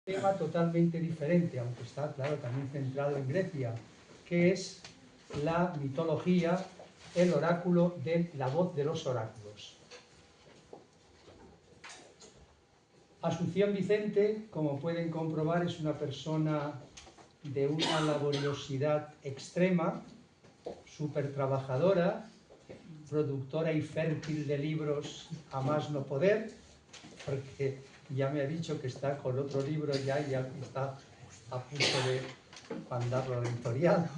tema totalmente diferente, aunque está, claro, también centrado en Grecia, que es la mitología, el oráculo de la voz de los oráculos. Asunción Vicente, como pueden comprobar, es una persona de una laboriosidad extrema, súper trabajadora, productora y fértil de libros a más no poder, porque ya me ha dicho que está con otro libro ya y ya está a punto de mandarlo a la editorial.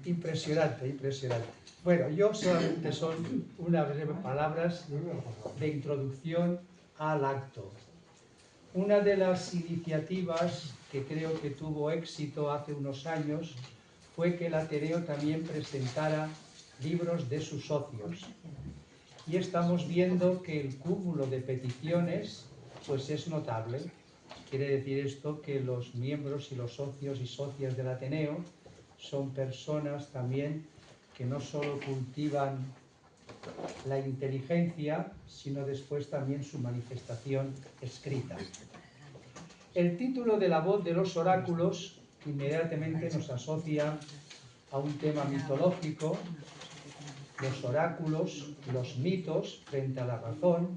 Impresionante, impresionante. Bueno, yo solamente son unas breves palabras de introducción al acto. Una de las iniciativas que creo que tuvo éxito hace unos años fue que el Ateneo también presentara libros de sus socios. Y estamos viendo que el cúmulo de peticiones pues es notable. Quiere decir esto que los miembros y los socios y socias del Ateneo son personas también que no solo cultivan la inteligencia, sino después también su manifestación escrita. El título de la voz de los oráculos inmediatamente nos asocia a un tema mitológico, los oráculos, los mitos frente a la razón,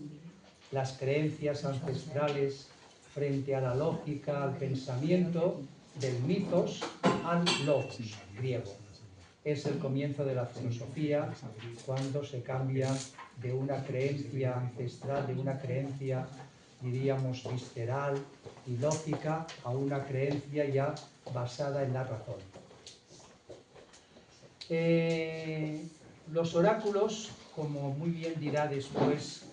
las creencias ancestrales frente a la lógica, al pensamiento, del mitos al logos griego. Es el comienzo de la filosofía, cuando se cambia de una creencia ancestral, de una creencia, diríamos, visceral y lógica, a una creencia ya basada en la razón. Los oráculos, como muy bien dirá después,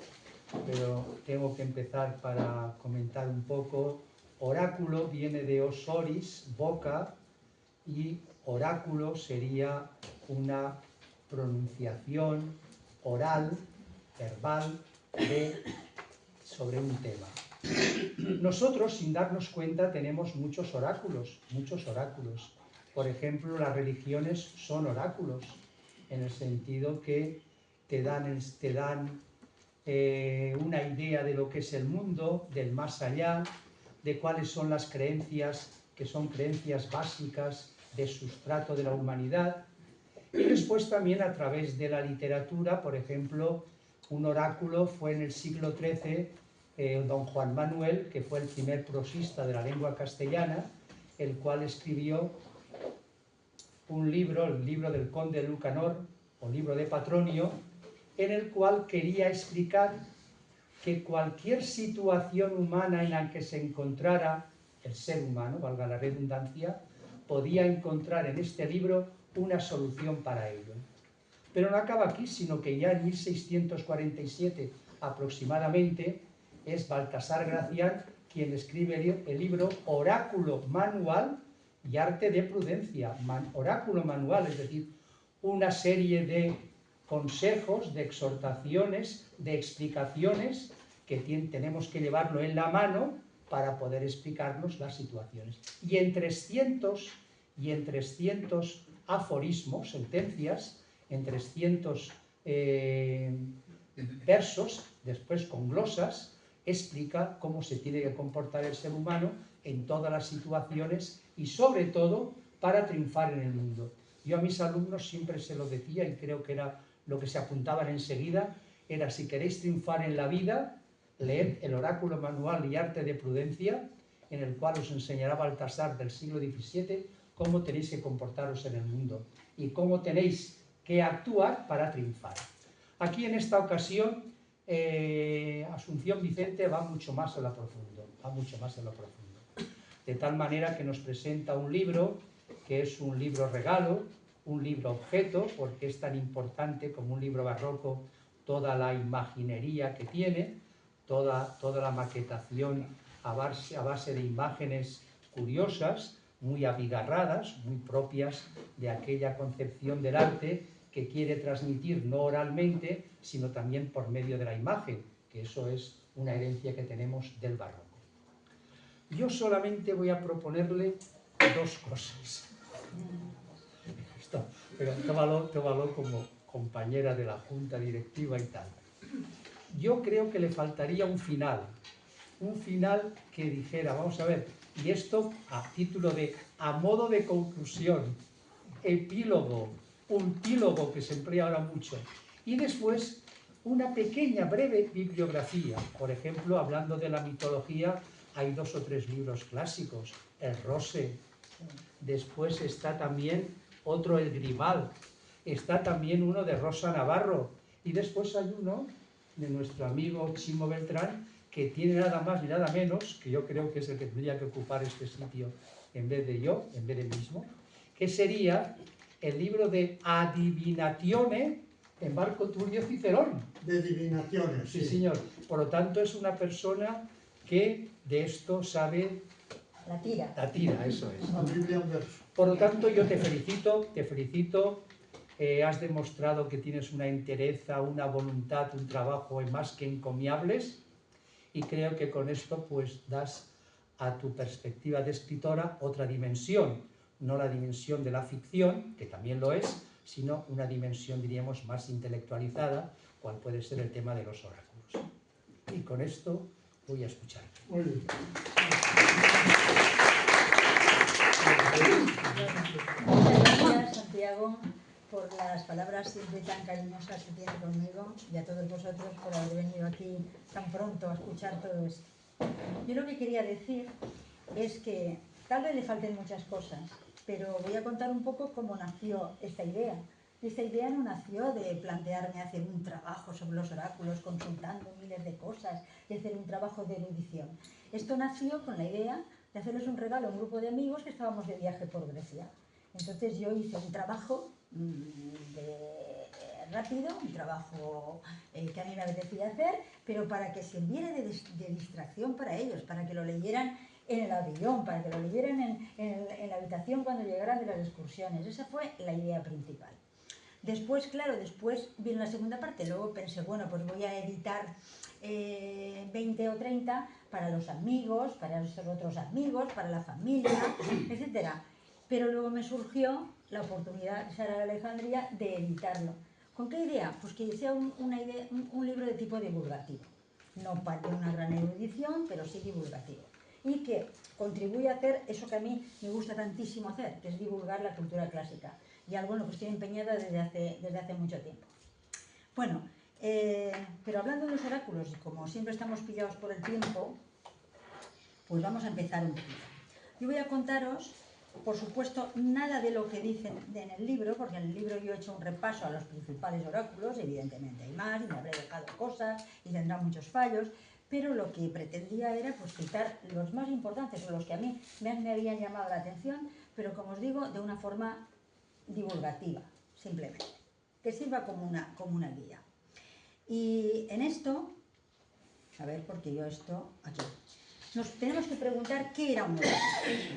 pero tengo que empezar para comentar un poco, oráculo viene de osoris, boca, y oráculo sería una pronunciación oral, verbal, sobre un tema. Nosotros, sin darnos cuenta, tenemos muchos oráculos, muchos oráculos. Por ejemplo, las religiones son oráculos, en el sentido que te dan una idea de lo que es el mundo, del más allá, de cuáles son las creencias, que son creencias básicas de sustrato de la humanidad. Y después también a través de la literatura, por ejemplo, un oráculo fue en el siglo XIII don Juan Manuel, que fue el primer prosista de la lengua castellana, el cual escribió un libro, el libro del conde Lucanor, o libro de Patronio, en el cual quería explicar que cualquier situación humana en la que se encontrara el ser humano, valga la redundancia, podía encontrar en este libro una solución para ello. Pero no acaba aquí, sino que ya en 1647 aproximadamente es Baltasar Gracián quien escribe el libro Oráculo Manual y Arte de Prudencia. Oráculo manual, es decir, una serie de consejos, de exhortaciones, de explicaciones que tenemos que llevarlo en la mano para poder explicarnos las situaciones. Y en 300 aforismos, sentencias, en 300 versos, después con glosas, explica cómo se tiene que comportar el ser humano en todas las situaciones y sobre todo para triunfar en el mundo. Yo a mis alumnos siempre se lo decía y creo que era lo que se apuntaban enseguida, era: si queréis triunfar en la vida, leed el Oráculo Manual y Arte de Prudencia, en el cual os enseñará Baltasar del siglo XVII cómo tenéis que comportaros en el mundo y cómo tenéis que actuar para triunfar. Aquí en esta ocasión Asunción Vicente va mucho más a lo profundo, de tal manera que nos presenta un libro que es un libro regalo, un libro objeto, porque es tan importante como un libro barroco toda la imaginería que tiene, toda la maquetación a base de imágenes curiosas, muy abigarradas, muy propias de aquella concepción del arte que quiere transmitir no oralmente, sino también por medio de la imagen, que eso es una herencia que tenemos del barroco. Yo solamente voy a proponerle dos cosas. Pero tómalo como compañera de la junta directiva y tal. Yo creo que le faltaría un final. un final que dijera, vamos a ver, y esto a título de, a modo de conclusión, epílogo, puntílogo, que se emplea ahora mucho, y después una pequeña, breve bibliografía. Por ejemplo, hablando de la mitología, hay 2 o 3 libros clásicos, el Rose, después está también otro, el Grimal, está también uno de Rosa Navarro, y después hay uno de nuestro amigo Chimo Beltrán, que tiene nada más ni nada menos, que yo creo que es el que tendría que ocupar este sitio en vez de yo, en vez de mismo, que sería el libro de Adivinazione de Marco Tulio Cicerón. De adivinaciones, Sí, señor. Por lo tanto, es una persona que de esto sabe... La tira. La tira, eso es. La Biblia un verso. Por lo tanto, yo te felicito, has demostrado que tienes una entereza, una voluntad, un trabajo más que encomiables, y creo que con esto pues das a tu perspectiva de escritora otra dimensión, no la dimensión de la ficción, que también lo es, sino una dimensión, diríamos, más intelectualizada, cual puede ser el tema de los oráculos. Y con esto voy a escucharte. Muy bien. Muchas gracias, Santiago, por las palabras siempre tan cariñosas que tiene conmigo, y a todos vosotros por haber venido aquí tan pronto a escuchar todo esto. Yo lo que quería decir es que tal vez le falten muchas cosas, pero voy a contar un poco cómo nació esta idea. Esta idea no nació de plantearme hacer un trabajo sobre los oráculos, consultando miles de cosas y hacer un trabajo de erudición. Esto nació con la idea de hacerles un regalo a un grupo de amigos que estábamos de viaje por Grecia. Entonces yo hice un trabajo rápido, un trabajo que a mí me apetecía hacer, pero para que sirviera de distracción para ellos, para que lo leyeran en el avión, para que lo leyeran en la habitación cuando llegaran de las excursiones. Esa fue la idea principal. Después, claro, después vino la segunda parte, luego pensé, bueno, pues voy a editar 20 o 30 para los amigos, para los otros amigos, para la familia, etc. Pero luego me surgió la oportunidad, Sara de Alejandría, de editarlo. ¿Con qué idea? Pues que sea un libro de tipo divulgativo. No de una gran erudición, pero sí divulgativo. Y que contribuye a hacer eso que a mí me gusta tantísimo hacer, que es divulgar la cultura clásica. Y algo en lo que estoy empeñada desde hace mucho tiempo. Bueno, pero hablando de los oráculos, y como siempre estamos pillados por el tiempo, pues vamos a empezar un poquito. Yo voy a contaros, por supuesto, nada de lo que dicen en el libro, porque en el libro yo he hecho un repaso a los principales oráculos, evidentemente hay más, y me habré dejado cosas, y tendrá muchos fallos, pero lo que pretendía era pues citar los más importantes, o los que a mí me habían llamado la atención, pero como os digo, de una forma divulgativa, simplemente, que sirva como una guía. Y en esto, a ver, porque yo esto, aquí, nos tenemos que preguntar qué era un oráculo.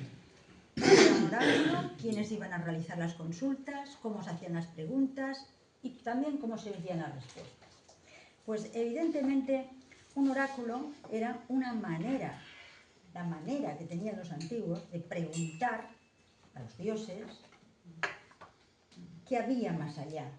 ¿Qué era un oráculo? ¿Quiénes iban a realizar las consultas? ¿Cómo se hacían las preguntas? Y también cómo se hacían las respuestas. Pues evidentemente un oráculo era una manera, la manera que tenían los antiguos de preguntar a los dioses qué había más allá.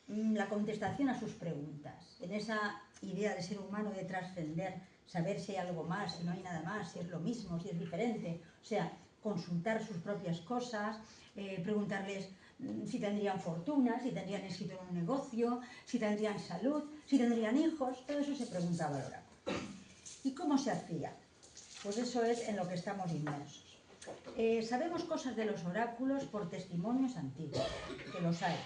La contestación a sus preguntas, en esa idea de ser humano de trascender, saber si hay algo más, si no hay nada más, si es lo mismo, si es diferente, o sea, consultar sus propias cosas, preguntarles si tendrían fortuna, si tendrían éxito en un negocio, si tendrían salud, si tendrían hijos, todo eso se preguntaba al oráculo. ¿Y cómo se hacía? Pues eso es en lo que estamos inmersos. Sabemos cosas de los oráculos por testimonios antiguos, que los hay.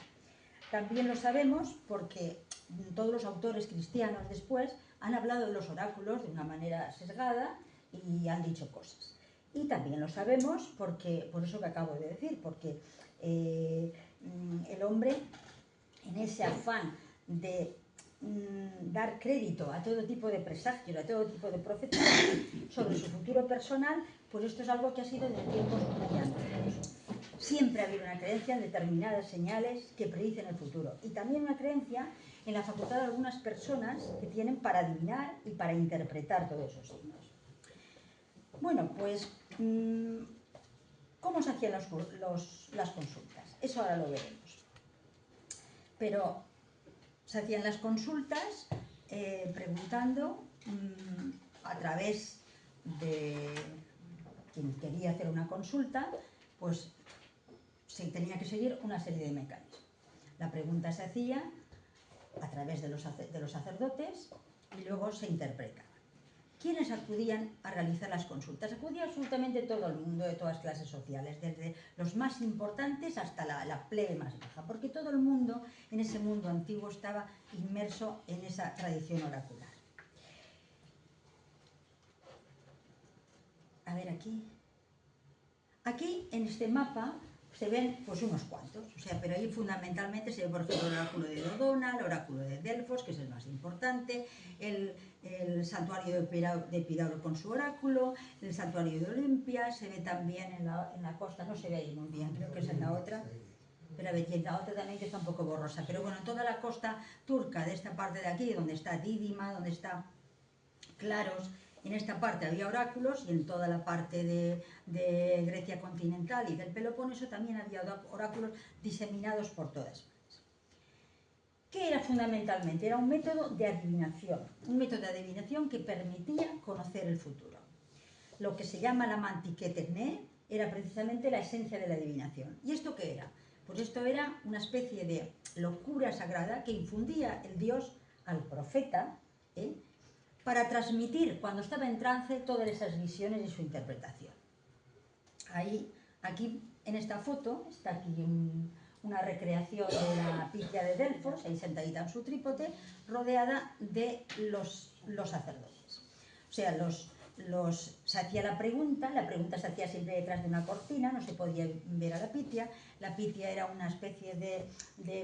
También lo sabemos porque todos los autores cristianos después han hablado de los oráculos de una manera sesgada y han dicho cosas. Y también lo sabemos porque, por eso que acabo de decir, porque el hombre, en ese afán de dar crédito a todo tipo de presagios, a todo tipo de profecías sobre su futuro personal, pues esto es algo que ha sido desde tiempos muy antiguos. Siempre ha habido una creencia en determinadas señales que predicen el futuro, y también una creencia en la facultad de algunas personas que tienen para adivinar y para interpretar todos esos signos. Bueno, pues ¿cómo se hacían las consultas? Eso ahora lo veremos. Pero se hacían las consultas preguntando a través de quien quería hacer una consulta, pues se tenía que seguir una serie de mecanismos. La pregunta se hacía a través de los sacerdotes y luego se interpretaba. ¿Quiénes acudían a realizar las consultas? Acudía absolutamente todo el mundo, de todas clases sociales, desde los más importantes hasta la plebe más baja, porque todo el mundo en ese mundo antiguo estaba inmerso en esa tradición oracular. A ver aquí. Aquí en este mapa se ven pues unos cuantos, o sea, pero ahí fundamentalmente se ve, por ejemplo, el oráculo de Dodona, el oráculo de Delfos, que es el más importante, el santuario de Epidauro con su oráculo, el santuario de Olimpia, se ve también en la costa, no se ve ahí muy bien, creo que es en la otra, pero a ver, y en la otra también que está un poco borrosa, pero bueno, toda la costa turca de esta parte de aquí, donde está Dídima, donde está Claros, en esta parte había oráculos y en toda la parte de Grecia continental y del Peloponeso también había oráculos diseminados por todas partes. ¿Qué era fundamentalmente? Era un método de adivinación que permitía conocer el futuro. Lo que se llama la mantique techné era precisamente la esencia de la adivinación. ¿Y esto qué era? Pues esto era una especie de locura sagrada que infundía el dios al profeta, para transmitir cuando estaba en trance todas esas visiones y su interpretación. Aquí en esta foto está aquí una recreación de la Pitia de Delfos, ahí sentadita en su trípode, rodeada de los sacerdotes. O sea, se hacía la pregunta se hacía siempre detrás de una cortina, no se podía ver a la Pitia. La Pitia era una especie de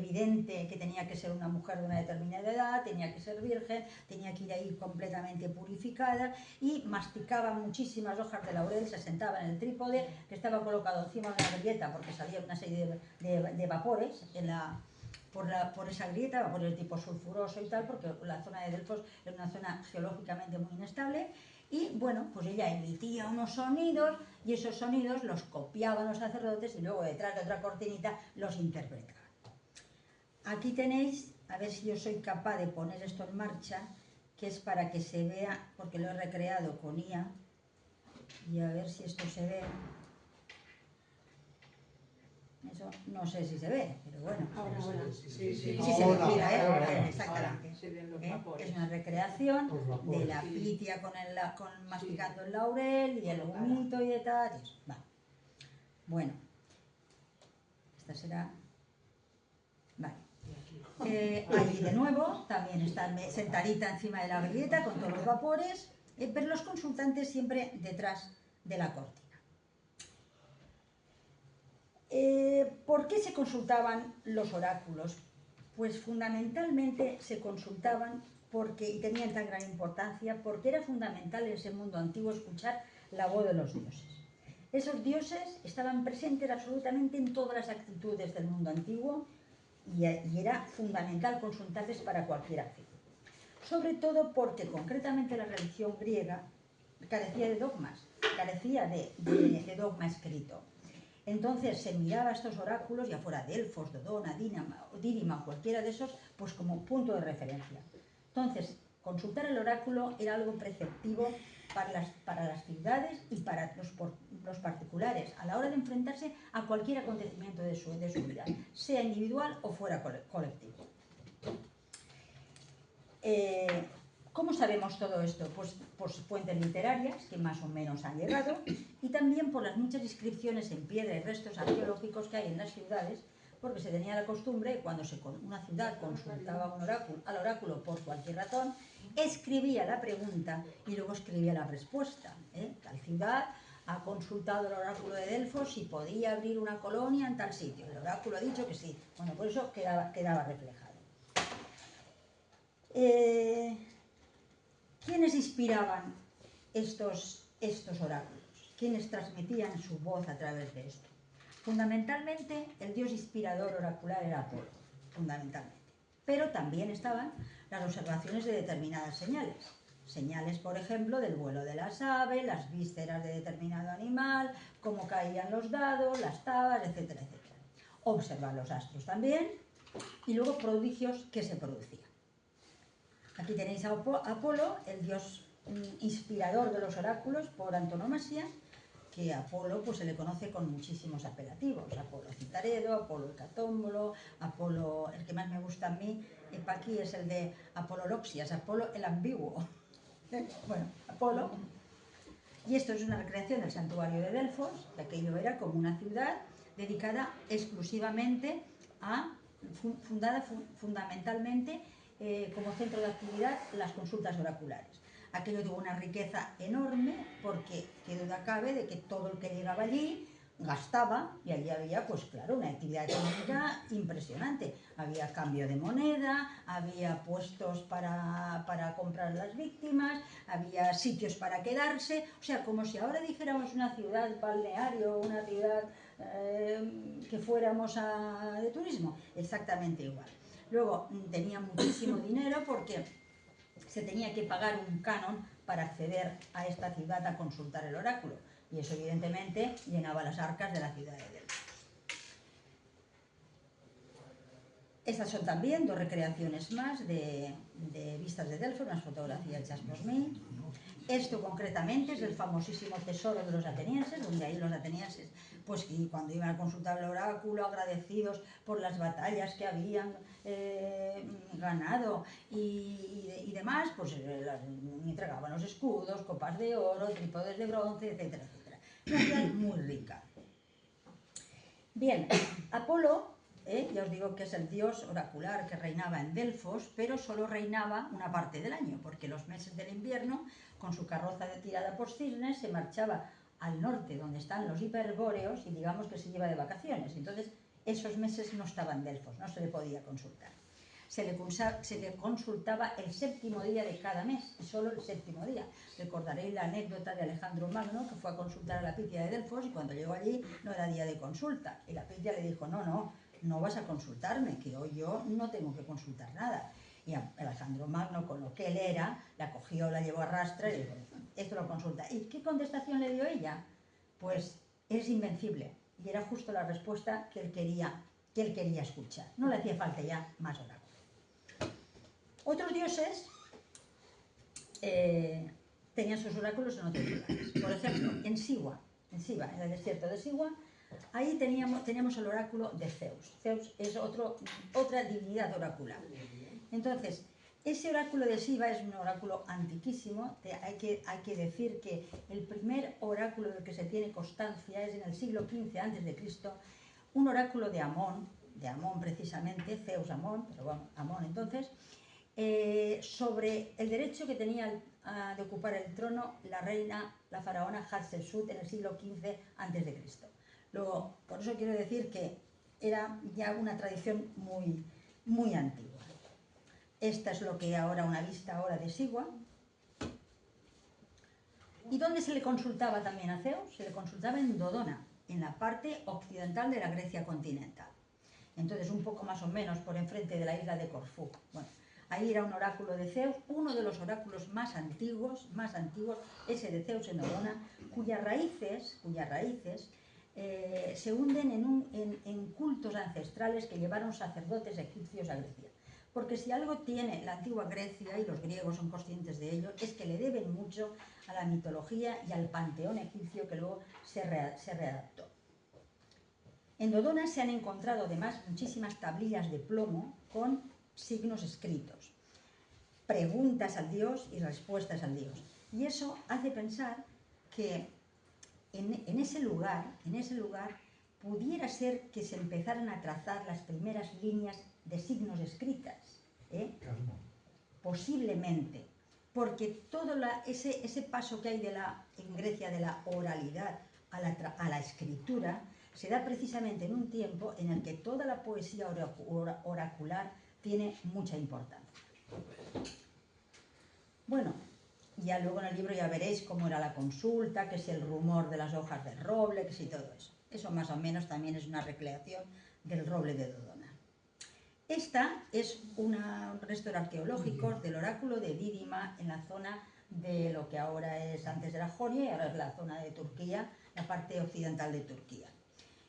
vidente que tenía que ser una mujer de una determinada edad, tenía que ser virgen, tenía que ir ahí completamente purificada y masticaba muchísimas hojas de laurel, se sentaba en el trípode que estaba colocado encima de una grieta porque salía una serie de vapores por esa grieta, vapores de tipo sulfuroso y tal, porque la zona de Delfos es una zona geológicamente muy inestable. Y bueno, pues ella emitía unos sonidos y esos sonidos los copiaban los sacerdotes y luego detrás de otra cortinita los interpretaban. Aquí tenéis, a ver si yo soy capaz de poner esto en marcha, que es para que se vea, porque lo he recreado con IA, y a ver si esto se ve. Eso no sé si se ve, pero bueno. Ahora. Sí, se ve, mira, exactamente. Es una recreación de la Pitia con masticando el laurel y el humito y de tal. Y eso. Vale. Bueno, esta será. Vale. Allí de nuevo, también está sentadita encima de la grieta con todos los vapores, pero los consultantes siempre detrás de la cortina. ¿Por qué se consultaban los oráculos? Pues fundamentalmente se consultaban y tenían tan gran importancia porque era fundamental en ese mundo antiguo escuchar la voz de los dioses. Esos dioses estaban presentes absolutamente en todas las actitudes del mundo antiguo y era fundamental consultarles para cualquier acción. Sobre todo porque concretamente la religión griega carecía de dogmas, carecía de dogma escrito. Entonces se miraba a estos oráculos, ya fuera Delfos, Dodona, Dídima o cualquiera de esos, pues como punto de referencia. Entonces, consultar el oráculo era algo preceptivo para las ciudades y para los particulares, a la hora de enfrentarse a cualquier acontecimiento de su vida, sea individual o fuera colectivo. ¿Cómo sabemos todo esto? Pues por fuentes literarias que más o menos han llegado y también por las muchas inscripciones en piedra y restos arqueológicos que hay en las ciudades, porque se tenía la costumbre, cuando una ciudad consultaba al oráculo por cualquier razón, escribía la pregunta y luego escribía la respuesta. Tal ciudad ha consultado el oráculo de Delfos si podía abrir una colonia en tal sitio. El oráculo ha dicho que sí. Bueno, por eso quedaba reflejado. ¿Quiénes inspiraban estos oráculos? ¿Quiénes transmitían su voz a través de esto? Fundamentalmente, el dios inspirador oracular era Apolo, fundamentalmente. Pero también estaban las observaciones de determinadas señales. Señales, por ejemplo, del vuelo de las aves, las vísceras de determinado animal, cómo caían los dados, las tabas, etcétera, etcétera. Observar los astros también y luego prodigios que se producían. Aquí tenéis a Apolo, el dios inspirador de los oráculos por antonomasia, que a Apolo pues, se le conoce con muchísimos apelativos. Apolo Citaredo, Apolo Hecatómbolo, Apolo, el que más me gusta a mí, para aquí es el de Apololoxias, Apolo el ambiguo. Bueno, Apolo. Y esto es una recreación del santuario de Delfos, que aquello era como una ciudad dedicada exclusivamente a, fundada fundamentalmente como centro de actividad las consultas oraculares. Aquello tuvo una riqueza enorme porque qué duda cabe de que todo el que llegaba allí gastaba y allí había, pues claro, una actividad económica impresionante. Había cambio de moneda, había puestos para comprar las víctimas, había sitios para quedarse, o sea, como si ahora dijéramos una ciudad balneario, una ciudad que fuéramos de turismo, exactamente igual. Luego tenía muchísimo dinero porque se tenía que pagar un canon para acceder a esta ciudad a consultar el oráculo. Y eso evidentemente llenaba las arcas de la ciudad de Delfos. Estas son también dos recreaciones más de vistas de Delfos, unas fotografías hechas por mí. Esto concretamente es el famosísimo tesoro de los atenienses, donde ahí los atenienses, pues cuando iban a consultar el oráculo, agradecidos por las batallas que habían ganado y demás, pues entregaban los escudos, copas de oro, trípodes de bronce, etcétera, etcétera. Una ciudad muy rica. Bien, Apolo, ya os digo que es el dios oracular que reinaba en Delfos, pero solo reinaba una parte del año, porque los meses del invierno, con su carroza tirada por cisnes, se marchaba al norte, donde están los hiperbóreos, y digamos que se lleva de vacaciones. Entonces, esos meses no estaba en Delfos, no se le podía consultar. Se le consultaba el séptimo día de cada mes, y solo el séptimo día. Recordaréis la anécdota de Alejandro Magno, que fue a consultar a la Pitia de Delfos, y cuando llegó allí no era día de consulta. Y la Pitia le dijo, no vas a consultarme, que hoy yo no tengo que consultar nada. Y Alejandro Magno, con lo que él era, la cogió, la llevó a rastra y dijo, esto lo consulta. ¿Y qué contestación le dio ella? Pues es invencible. Y era justo la respuesta que él quería escuchar. No le hacía falta ya más oráculo. Otros dioses tenían sus oráculos en otros lugares. Por ejemplo, en Siwa, en el desierto de Siwa, ahí teníamos el oráculo de Zeus. Zeus es otra divinidad oracular. Entonces, ese oráculo de Siwa es un oráculo antiquísimo. Hay que decir que el primer oráculo del que se tiene constancia es en el siglo XV a.C., un oráculo de Amón precisamente, Zeus Amón, pero bueno, Amón entonces, sobre el derecho que tenía de ocupar el trono la faraona Hatshepsut en el siglo XV a.C. Luego, por eso quiero decir que era ya una tradición muy, muy antigua. Esta es lo que ahora una vista ahora de Siwa. ¿Y dónde se le consultaba también a Zeus? Se le consultaba en Dodona, en la parte occidental de la Grecia continental. Entonces, un poco más o menos por enfrente de la isla de Corfú. Bueno, ahí era un oráculo de Zeus, uno de los oráculos más antiguos, ese de Zeus en Dodona, cuyas raíces se hunden en cultos ancestrales que llevaron sacerdotes egipcios a Grecia. Porque si algo tiene la antigua Grecia, y los griegos son conscientes de ello, es que le deben mucho a la mitología y al panteón egipcio que luego se readaptó. En Dodona se han encontrado además muchísimas tablillas de plomo con signos escritos, preguntas al dios y respuestas al dios. Y eso hace pensar que en ese lugar pudiera ser que se empezaran a trazar las primeras líneas de signos escritas, posiblemente, porque todo ese paso que hay en Grecia de la oralidad a la escritura se da precisamente en un tiempo en el que toda la poesía oracular tiene mucha importancia. Bueno, ya luego en el libro ya veréis cómo era la consulta, que si el rumor de las hojas del roble, que si todo eso. Eso más o menos también es una recreación del roble de Dodona. Esta es un resto arqueológico del oráculo de Dídima en la zona de lo que ahora es, antes era Jonia y ahora es la zona de Turquía, la parte occidental de Turquía.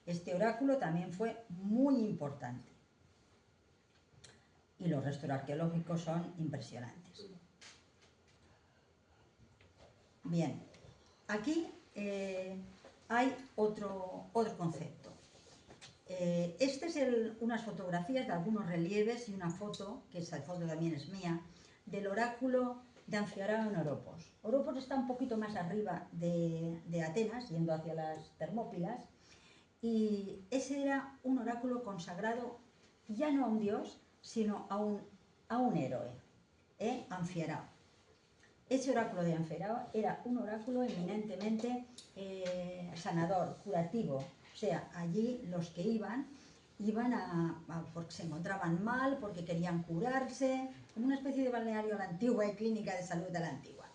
Este oráculo también fue muy importante y los restos arqueológicos son impresionantes. Bien, aquí hay otro concepto. Este es unas fotografías de algunos relieves y una foto, que esa foto también es mía, del oráculo de Anfiarao en Oropos. Oropos está un poquito más arriba de Atenas, yendo hacia las Termópilas, y ese era un oráculo consagrado ya no a un dios, sino a un héroe, Anfiarao. Ese oráculo de Anfiarao era un oráculo eminentemente sanador, curativo. O sea, allí los que iban porque se encontraban mal, porque querían curarse, como una especie de balneario a la antigua y clínica de salud a la antigua.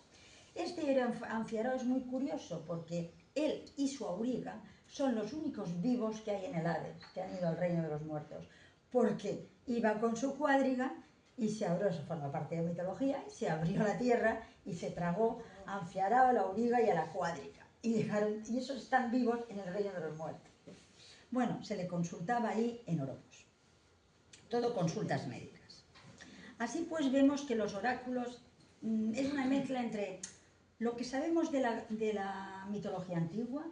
Este héroe Anfiarao es muy curioso porque él y su auriga son los únicos vivos que hay en el Hades, que han ido al reino de los muertos, porque iba con su cuadriga y se abrió, eso forma parte de mitología, y se abrió la tierra y se tragó a Anfiarao, a la auriga y a la cuadriga. Y esos están vivos en el reino de los muertos. Bueno, se le consultaba ahí en Oropos. Todo consultas médicas. Así pues vemos que los oráculos es una mezcla entre lo que sabemos de la mitología antigua,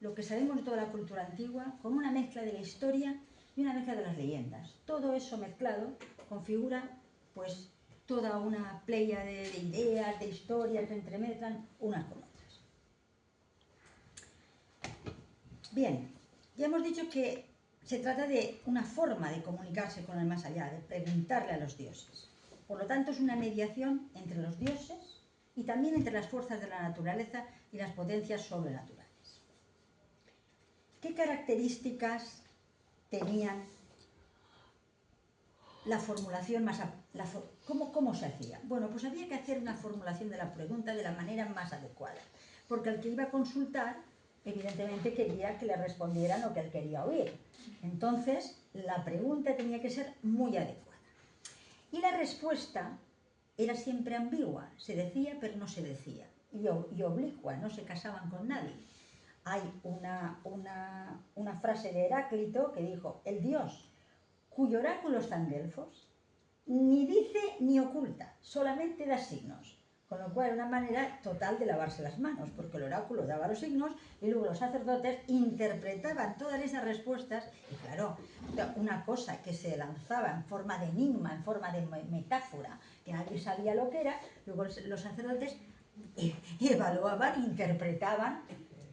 lo que sabemos de toda la cultura antigua, con una mezcla de la historia y una mezcla de las leyendas. Todo eso mezclado configura pues toda una playa de ideas, de historias que entremezclan unas con otras. Bien, ya hemos dicho que se trata de una forma de comunicarse con el más allá, de preguntarle a los dioses. Por lo tanto, es una mediación entre los dioses y también entre las fuerzas de la naturaleza y las potencias sobrenaturales. ¿Qué características tenían la formulación más... ¿Cómo se hacía? Bueno, pues había que hacer una formulación de la pregunta de la manera más adecuada, porque el que iba a consultar, evidentemente quería que le respondieran lo que él quería oír. Entonces, la pregunta tenía que ser muy adecuada. Y la respuesta era siempre ambigua, se decía pero no se decía, y oblicua, no se casaban con nadie. Hay una frase de Heráclito que dijo: el dios cuyo oráculo está en Delfos ni dice ni oculta, solamente da signos. Con lo cual, una manera total de lavarse las manos, porque el oráculo daba los signos y luego los sacerdotes interpretaban todas esas respuestas. Y claro, una cosa que se lanzaba en forma de enigma, en forma de metáfora, que nadie sabía lo que era, luego los sacerdotes evaluaban, interpretaban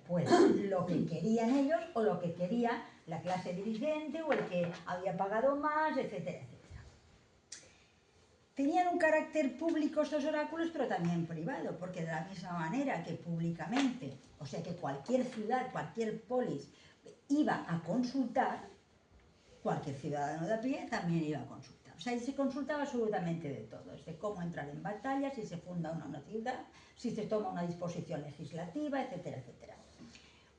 pues lo que querían ellos o lo que quería la clase dirigente o el que había pagado más, etcétera, etcétera. Tenían un carácter público estos oráculos, pero también privado, porque de la misma manera que públicamente, o sea que cualquier ciudad, cualquier polis iba a consultar, cualquier ciudadano de a pie también iba a consultar. O sea, y se consultaba absolutamente de todo, desde cómo entrar en batalla, si se funda una ciudad, si se toma una disposición legislativa, etcétera, etcétera.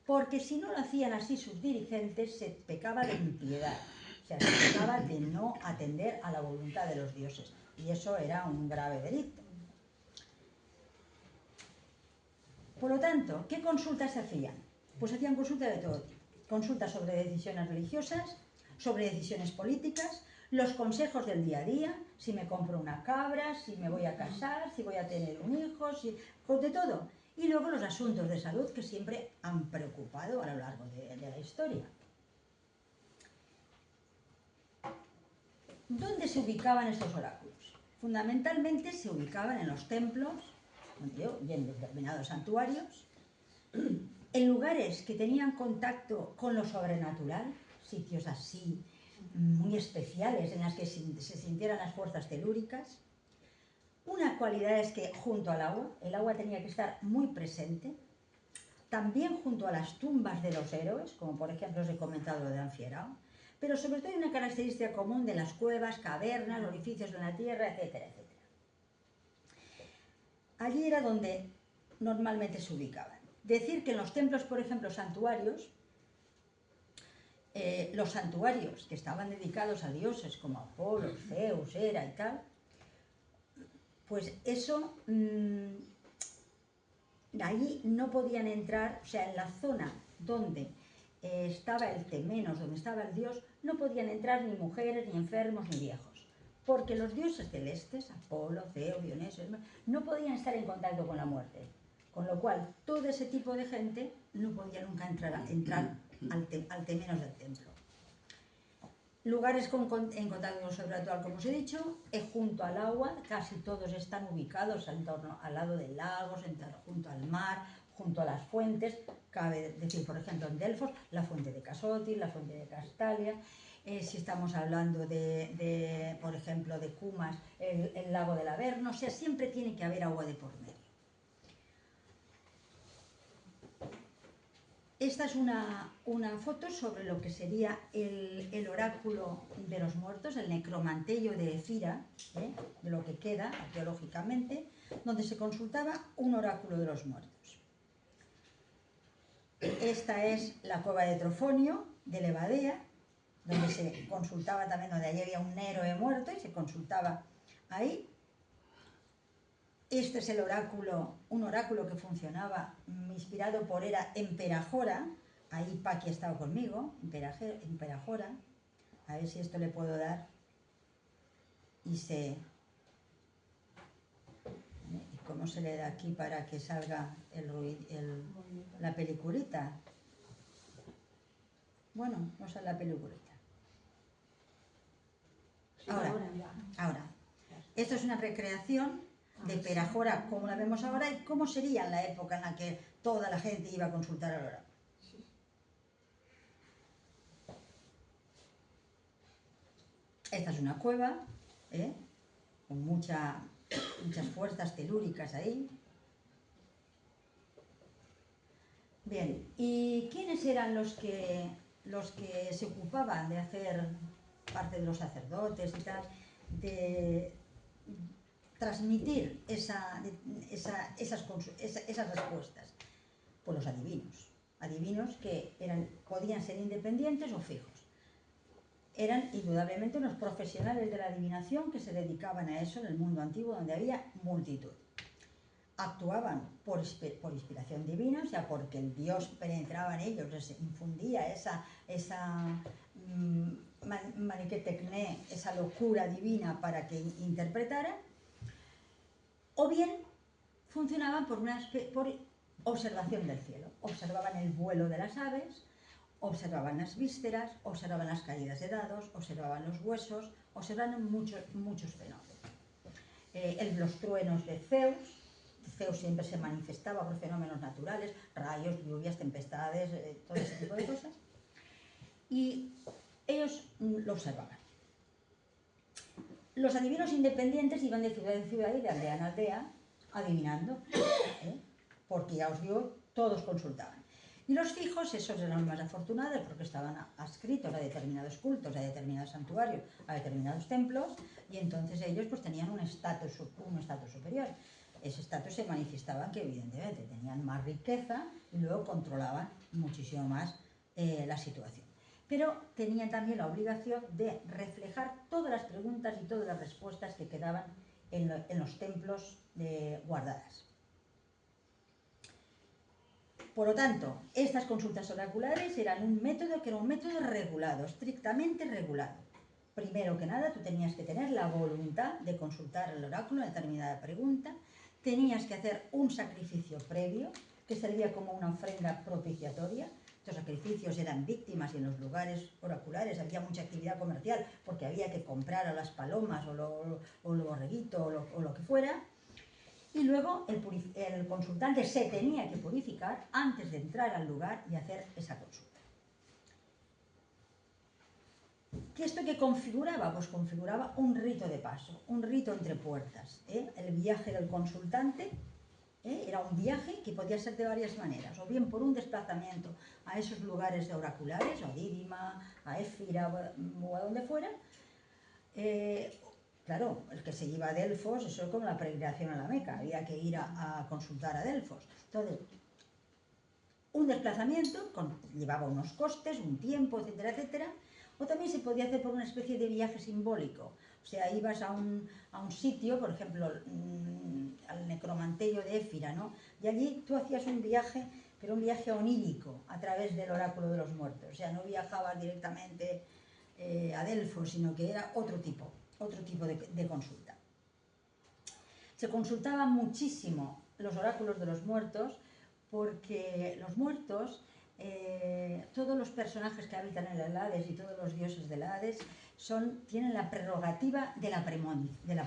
Porque si no lo hacían así sus dirigentes, se pecaba de impiedad, o sea, se pecaba de no atender a la voluntad de los dioses. Y eso era un grave delito. Por lo tanto, ¿qué consultas se hacían? Pues hacían consultas de todo tipo. Consultas sobre decisiones religiosas, sobre decisiones políticas, los consejos del día a día, si me compro una cabra, si me voy a casar, si voy a tener un hijo, de todo. Y luego los asuntos de salud que siempre han preocupado a lo largo de la historia. ¿Dónde se ubicaban estos oráculos? Fundamentalmente se ubicaban en los templos y en determinados santuarios, en lugares que tenían contacto con lo sobrenatural, sitios así muy especiales en los que se sintieran las fuerzas telúricas. Una cualidad es que junto al agua, el agua tenía que estar muy presente, también junto a las tumbas de los héroes, como por ejemplo os he comentado lo de Anfiarao, pero sobre todo hay una característica común de las cuevas, cavernas, orificios en la tierra, etcétera, etcétera. Allí era donde normalmente se ubicaban. Decir que en los templos, por ejemplo, santuarios, los santuarios que estaban dedicados a dioses como Apolo, Zeus, Hera y tal, pues eso, allí no podían entrar, o sea, en la zona donde estaba el temenos, donde estaba el dios, no podían entrar ni mujeres, ni enfermos, ni viejos, porque los dioses celestes, Apolo, Zeus, Dionisio, no podían estar en contacto con la muerte, Con lo cual, todo ese tipo de gente no podía nunca entrar al temenos del templo. Lugares en contacto sobrenatural, como os he dicho, junto al agua, casi todos están ubicados en torno al lado de lagos, junto al mar, junto a las fuentes. Cabe decir, por ejemplo, en Delfos, la fuente de Casótil, la fuente de Castalia. Si estamos hablando por ejemplo, de Cumas, el lago del Averno. O sea, siempre tiene que haber agua de por medio. Esta es una foto sobre lo que sería el oráculo de los muertos, el necromantello de Efira, de lo que queda arqueológicamente, donde se consultaba un oráculo de los muertos. Esta es la cueva de Trofonio, de Levadea, donde se consultaba también, donde allí había un héroe muerto y se consultaba ahí. Este es el oráculo, un oráculo que funcionaba inspirado por Hera en Perajora. Ahí Paqui ha estado conmigo, en Perajora. A ver si esto le puedo dar. ¿Y cómo se le da aquí para que salga la peliculita? Bueno, no sale la peliculita. Ahora. Esto es una recreación de Perajora, como la vemos ahora, y cómo sería en la época en la que toda la gente iba a consultar al oráculo. Esta es una cueva, con muchas fuerzas telúricas ahí. Bien, ¿y quiénes eran los que se ocupaban de hacer, parte de los sacerdotes y tal, de transmitir esas respuestas? Pues los adivinos que podían ser independientes o fijos. Eran indudablemente unos profesionales de la adivinación que se dedicaban a eso en el mundo antiguo, donde había multitud. Actuaban por inspiración divina, o sea, porque el Dios penetraba en ellos, les infundía esa maniquetecné, esa locura divina para que interpretaran, o bien funcionaban por observación del cielo. Observaban el vuelo de las aves, observaban las vísceras, observaban las caídas de dados, observaban los huesos, observaban muchos fenómenos. Los truenos de Zeus siempre se manifestaba por fenómenos naturales, rayos, lluvias, tempestades, todo ese tipo de cosas. Y ellos lo observaban. Los adivinos independientes iban de ciudad en ciudad y de aldea en aldea adivinando, porque ya os digo, todos consultaban. Y los fijos, esos eran los más afortunados porque estaban adscritos a determinados cultos, a determinados santuarios, a determinados templos, y entonces ellos pues tenían un estatus superior. Ese estatus se manifestaba en que evidentemente tenían más riqueza y luego controlaban muchísimo más la situación. Pero tenían también la obligación de reflejar todas las preguntas y todas las respuestas que quedaban en los templos guardadas. Por lo tanto, estas consultas oraculares eran un método regulado, estrictamente regulado. Primero que nada, tú tenías que tener la voluntad de consultar el oráculo en determinada pregunta, tenías que hacer un sacrificio previo, que servía como una ofrenda propiciatoria. Estos sacrificios eran víctimas y en los lugares oraculares había mucha actividad comercial porque había que comprar a las palomas o el borreguito o lo que fuera. Y luego el consultante se tenía que purificar antes de entrar al lugar y hacer esa consulta. ¿Qué esto que configuraba? Pues configuraba un rito de paso, un rito entre puertas. El viaje del consultante era un viaje que podía ser de varias maneras, o bien por un desplazamiento a esos lugares oraculares, a Dídima, a Éfira o a donde fuera. Claro, el que se iba a Delfos, eso es como la peregrinación a la Meca, había que ir a consultar a Delfos. Entonces, un desplazamiento llevaba unos costes, un tiempo, etcétera, etcétera, o también se podía hacer por una especie de viaje simbólico. O sea, ibas a un sitio, por ejemplo, al necromantello de Éfira, ¿no? Y allí tú hacías un viaje, pero un viaje onírico, a través del oráculo de los muertos. O sea, no viajabas directamente a Delfos, sino que era otro tipo de consulta. Se consultaba muchísimo los oráculos de los muertos porque los muertos, todos los personajes que habitan en el Hades y todos los dioses del Hades tienen la prerrogativa de la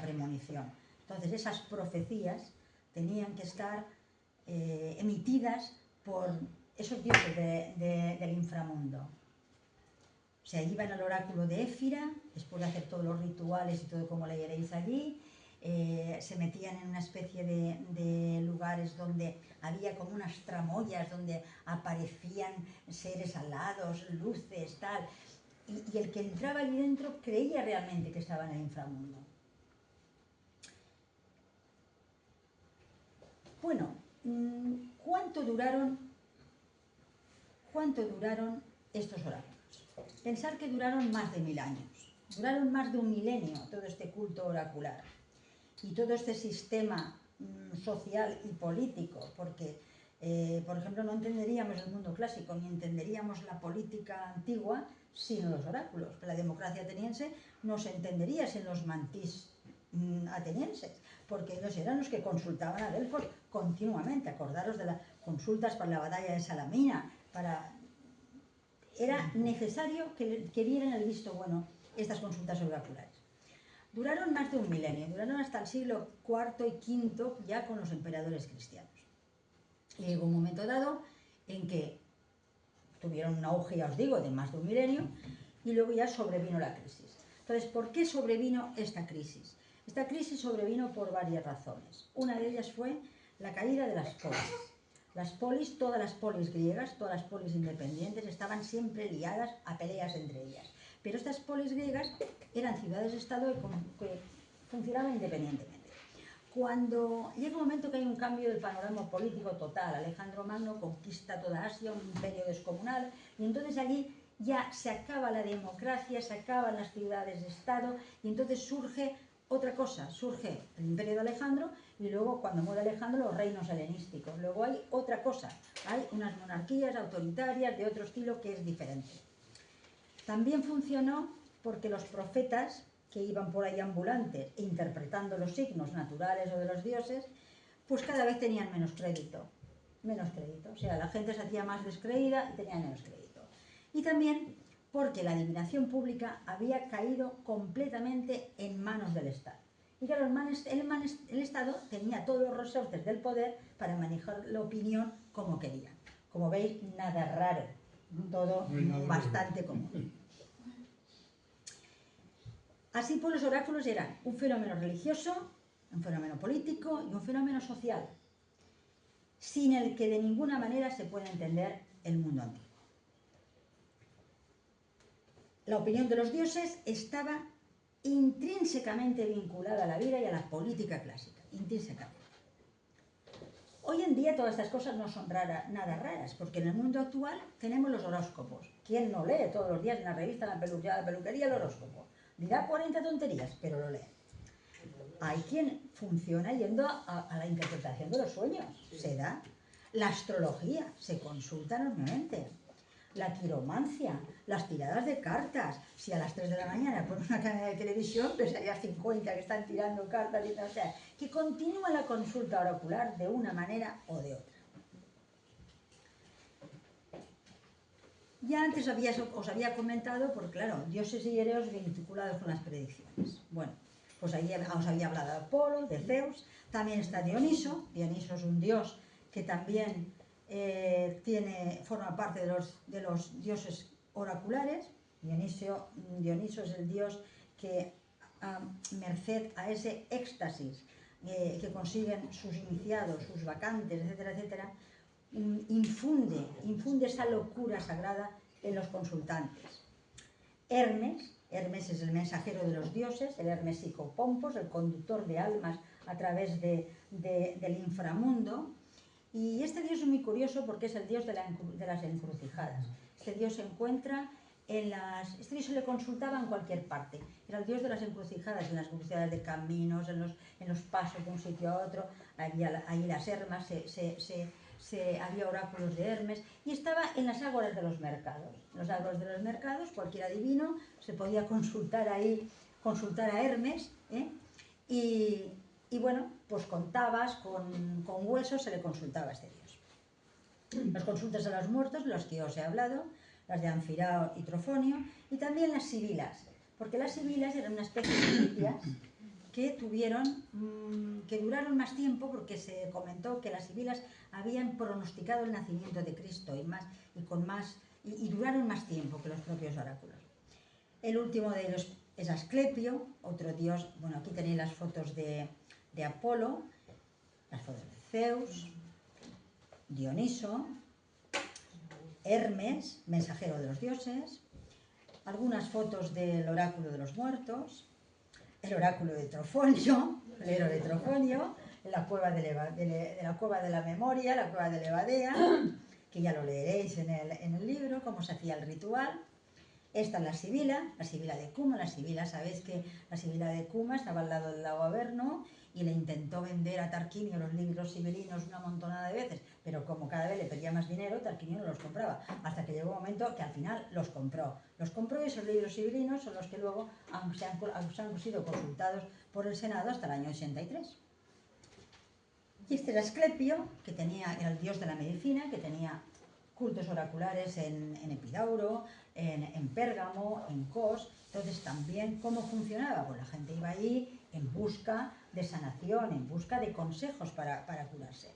premonición. Entonces esas profecías tenían que estar emitidas por esos dioses del inframundo. O sea, iban al oráculo de Éfira, después de hacer todos los rituales y todo como leeréis allí, se metían en una especie de lugares donde había como unas tramoyas, donde aparecían seres alados, luces, tal. Y el que entraba allí dentro creía realmente que estaba en el inframundo. Bueno, ¿cuánto duraron estos oráculos? Pensar que duraron más de 1000 años, duraron más de un milenio todo este culto oracular y todo este sistema social y político, porque, por ejemplo, no entenderíamos el mundo clásico ni entenderíamos la política antigua sin los oráculos. La democracia ateniense no se entendería sin los mantís atenienses, porque ellos eran los que consultaban a Delfos continuamente. Acordaros de las consultas para la batalla de Salamina, era necesario que dieran el visto bueno estas consultas oraculares. Duraron más de un milenio, duraron hasta el siglo IV y V ya con los emperadores cristianos. Y llegó un momento dado en que tuvieron un auge, ya os digo, de más de un milenio, y luego ya sobrevino la crisis. Entonces, ¿por qué sobrevino esta crisis? Esta crisis sobrevino por varias razones. Una de ellas fue la caída de las polis. Las polis, todas las polis griegas, todas las polis independientes, estaban siempre liadas a peleas entre ellas. Pero estas polis griegas eran ciudades-estado que funcionaban independientemente. Cuando llega un momento que hay un cambio del panorama político total, Alejandro Magno conquista toda Asia, un imperio descomunal, y entonces allí ya se acaba la democracia, se acaban las ciudades-estado, y entonces surge otra cosa, surge el imperio de Alejandro, y luego cuando muere Alejandro los reinos helenísticos. Luego hay otra cosa, hay unas monarquías autoritarias de otro estilo que es diferente. También funcionó porque los profetas que iban por ahí ambulantes interpretando los signos naturales o de los dioses, pues cada vez tenían menos crédito. O sea, la gente se hacía más descreída y tenía menos crédito. Y también porque la adivinación pública había caído completamente en manos del Estado. Y claro, el Estado tenía todos los resortes del poder para manejar la opinión como querían. Como veis, nada raro, todo bastante común. Así pues, los oráculos eran un fenómeno religioso, un fenómeno político y un fenómeno social, sin el que de ninguna manera se puede entender el mundo antiguo. La opinión de los dioses estaba intrínsecamente vinculada a la vida y a la política clásica, intrínsecamente. Hoy en día todas estas cosas no son nada raras, porque en el mundo actual tenemos los horóscopos. ¿Quién no lee todos los días en la revista, en la peluquería, el horóscopo? Dirá 40 tonterías, pero lo lee. Hay quien funciona yendo a la interpretación de los sueños, se da. La astrología se consulta enormemente. La quiromancia, las tiradas de cartas. Si a las 3 de la mañana pones una cadena de televisión, pues hay 50 que están tirando cartas, y o sea, que continúa la consulta oracular de una manera o de otra. Ya antes os había comentado, porque claro, dioses y héroes vinculados con las predicciones. Bueno, pues ahí os había hablado de Apolo, de Zeus, también está Dioniso. Dioniso es un dios que también forma parte de los dioses oraculares. Dioniso es el dios que, a merced a ese éxtasis que consiguen sus iniciados, sus vacantes, etcétera, etcétera, infunde esa locura sagrada en los consultantes. Hermes es el mensajero de los dioses, el Hermes psicopompos, el conductor de almas a través del inframundo. Y este dios es muy curioso porque es el dios de las encrucijadas. Este dios se encuentra este dios se le consultaba en cualquier parte. Era el dios de las encrucijadas, en las crucijadas de caminos, en los pasos de un sitio a otro. Allí las hermas, había oráculos de Hermes, y estaba en las ágoras de los mercados. En los ágoras de los mercados, cualquier adivino se podía consultar ahí, consultar a Hermes, y y bueno, pues contabas con huesos, se le consultaba a este dios. Las consultas a los muertos, los que os he hablado, las de Anfirao y Trofonio, y también las sibilas, porque las sibilas eran una especie de milicias que duraron más tiempo, porque se comentó que las sibilas habían pronosticado el nacimiento de Cristo y duraron más tiempo que los propios oráculos. El último de ellos es Asclepio, otro dios. Bueno, aquí tenéis las fotos de Apolo, las fotos de Zeus, Dioniso, Hermes, mensajero de los dioses, algunas fotos del oráculo de los muertos, el oráculo de Trofonio, el héroe de Trofonio, la cueva de la cueva de la memoria, la cueva de Levadea, que ya lo leeréis en el libro, cómo se hacía el ritual. Esta es la Sibila de Cuma. La Sibila, sabéis que la Sibila de Cuma estaba al lado del lago Averno y le intentó vender a Tarquinio los libros sibilinos una montonada de veces, pero como cada vez le pedía más dinero, Tarquinio no los compraba, hasta que llegó un momento que al final los compró. Los compró, y esos libros sibilinos son los que luego han sido consultados por el Senado hasta el año 83. Y este era Asclepio, que era el dios de la medicina, que tenía cultos oraculares en Epidauro, en Pérgamo, en Kos. Entonces también, ¿cómo funcionaba? Pues la gente iba allí en busca de sanación, en busca de consejos para curarse.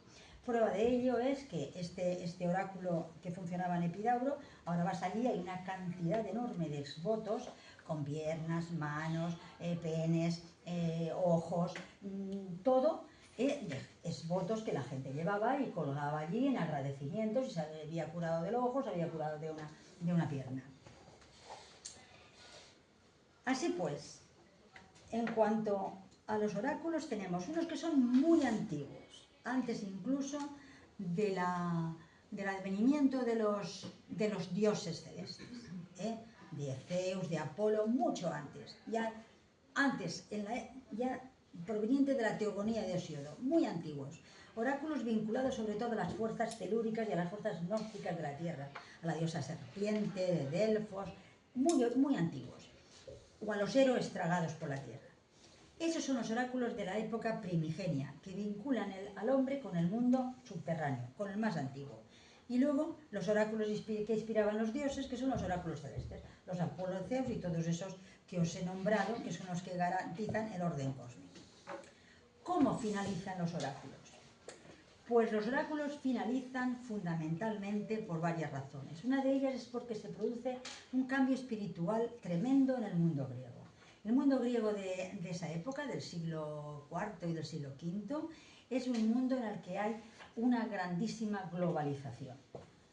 Prueba de ello es que este oráculo que funcionaba en Epidauro, ahora vas allí, hay una cantidad enorme de exvotos con piernas, manos, penes, ojos, todo exvotos que la gente llevaba y colgaba allí en agradecimientos, y se había curado del ojo, se había curado de una pierna. Así pues, en cuanto a los oráculos, tenemos unos que son muy antiguos, antes incluso del advenimiento de los dioses celestes, de Zeus, de Apolo, mucho antes, ya proveniente de la teogonía de Hesíodo, muy antiguos. Oráculos vinculados sobre todo a las fuerzas telúricas y a las fuerzas gnósticas de la tierra, a la diosa serpiente, de Delfos, muy antiguos, o a los héroes tragados por la tierra. Esos son los oráculos de la época primigenia, que vinculan al hombre con el mundo subterráneo, con el más antiguo. Y luego los oráculos que inspiraban los dioses, que son los oráculos celestes, los Apolo, Zeus y todos esos que os he nombrado, que son los que garantizan el orden cósmico. ¿Cómo finalizan los oráculos? Pues los oráculos finalizan fundamentalmente por varias razones. Una de ellas es porque se produce un cambio espiritual tremendo en el mundo griego. El mundo griego de esa época, del siglo IV y del siglo V, es un mundo en el que hay una grandísima globalización.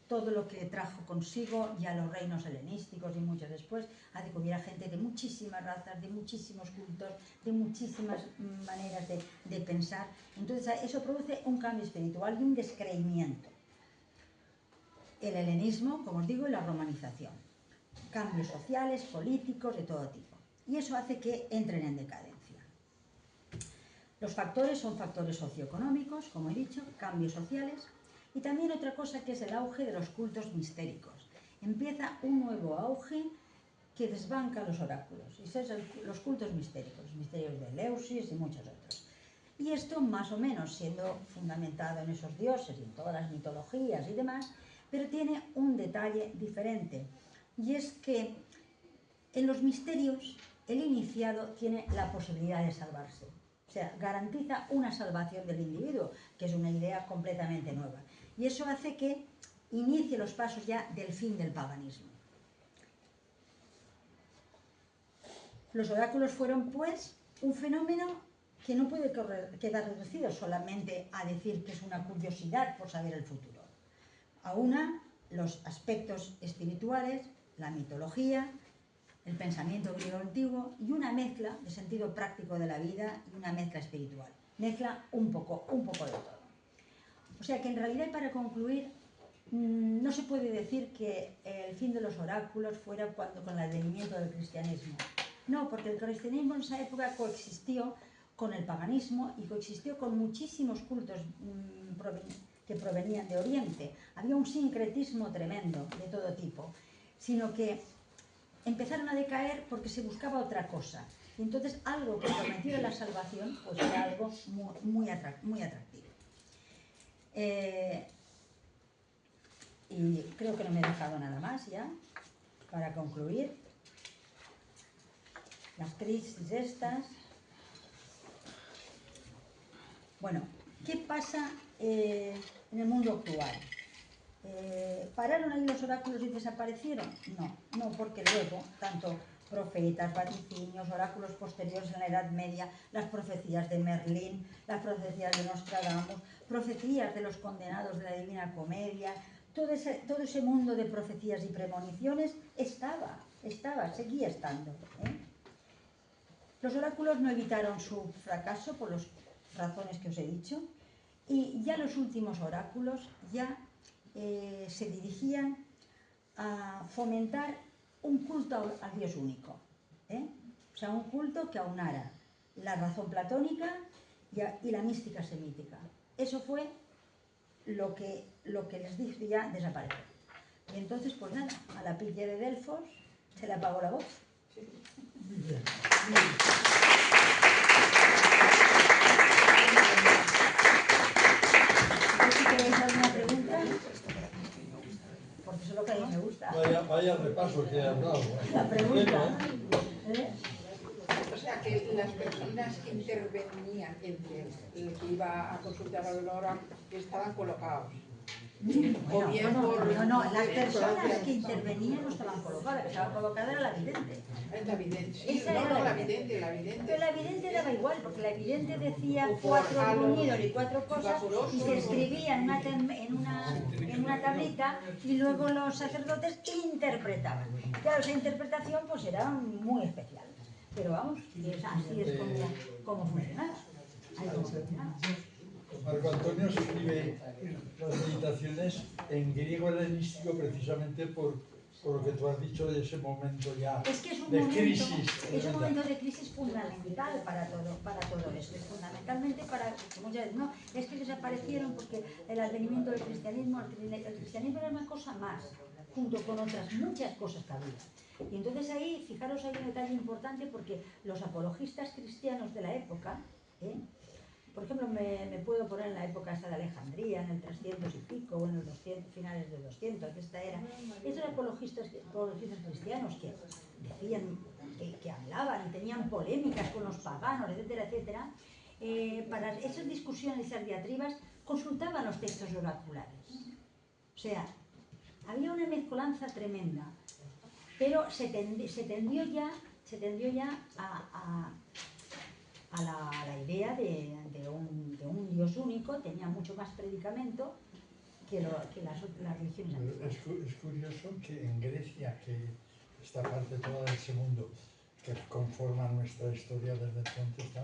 Todo lo que trajo consigo ya los reinos helenísticos y mucho después hace que hubiera gente de muchísimas razas, de muchísimos cultos, de muchísimas maneras de pensar. Entonces eso produce un cambio espiritual y un descreimiento. El helenismo, como os digo, y la romanización. Cambios sociales, políticos, de todo tipo. Y eso hace que entren en decadencia. Los factores son factores socioeconómicos, como he dicho, cambios sociales. Y también otra cosa, que es el auge de los cultos mistéricos. Empieza un nuevo auge que desbanca los oráculos, y son los cultos mistéricos, los misterios de Eleusis y muchos otros. Y esto más o menos siendo fundamentado en esos dioses y en todas las mitologías y demás, pero tiene un detalle diferente, y es que en los misterios el iniciado tiene la posibilidad de salvarse. O sea, garantiza una salvación del individuo, que es una idea completamente nueva. Y eso hace que inicie los pasos ya del fin del paganismo. Los oráculos fueron, pues, un fenómeno que no puede quedar reducido solamente a decir que es una curiosidad por saber el futuro. Aúna los aspectos espirituales, la mitología, el pensamiento griego antiguo y una mezcla de sentido práctico de la vida y una mezcla espiritual. Mezcla un poco de todo. O sea que en realidad, para concluir, no se puede decir que el fin de los oráculos fuera con el advenimiento del cristianismo. No, porque el cristianismo en esa época coexistió con el paganismo y coexistió con muchísimos cultos que provenían de Oriente. Había un sincretismo tremendo de todo tipo, sino que empezaron a decaer porque se buscaba otra cosa. Y entonces algo que prometiera la salvación, pues era algo muy atractivo. Y creo que no me he dejado nada más ya, para concluir. Las crisis estas. Bueno, ¿qué pasa en el mundo actual? ¿Pararon ahí los oráculos y desaparecieron? No, no, porque luego, tanto profetas, vaticinios, oráculos posteriores en la Edad Media, las profecías de Merlín, las profecías de Nostradamus, profecías de los condenados de la Divina Comedia, todo ese mundo de profecías y premoniciones seguía estando. Los oráculos no evitaron su fracaso por las razones que os he dicho, y ya los últimos oráculos ya se dirigían a fomentar un culto al Dios único, o sea, un culto que aunara la razón platónica y la mística semítica. Eso fue lo que les dije ya desapareció. Y entonces, pues nada, a la pilla de Delfos se le apagó la voz. Muy bien. Si queréis alguna pregunta, porque eso es lo que a mí me gusta. Vaya repaso que he hablado. La pregunta. O sea, que las personas que intervenían entre el que iba a consultar al oráculo estaban colocados. No, las personas que intervenían no estaban colocadas, la que estaba colocada era la vidente. La vidente, sí, Esa no, era no, la la vidente, la vidente. Pero la vidente daba igual, porque la vidente decía 4 gruñidos y 4 cosas y se escribía en una tablita y luego los sacerdotes interpretaban. Claro, esa interpretación pues era muy especial. Pero vamos, así es como funcionaba. Ahí como funcionaba. Marco Antonio escribe las meditaciones en griego helenístico precisamente por lo que tú has dicho de ese momento ya es que es un de momento, crisis. Es un momento de crisis fundamental para todo esto. Es fundamentalmente para, como ya no, es que desaparecieron porque el advenimiento del cristianismo, el cristianismo era una cosa más, junto con otras muchas cosas que había. Y entonces ahí, fijaros, hay un detalle importante porque los apologistas cristianos de la época, por ejemplo, me puedo poner en la época esta de Alejandría, en el 300 y pico, o en los 200, finales del 200, que esta era. Estos apologistas cristianos que decían, que hablaban y tenían polémicas con los paganos, etcétera, etcétera, para esas discusiones y esas diatribas consultaban los textos oraculares. O sea, había una mezcolanza tremenda, pero se tendió ya a la idea de un Dios único. Tenía mucho más predicamento que las religiones antiguas. Es curioso que en Grecia, que esta parte toda de ese mundo que conforma nuestra historia desde entonces,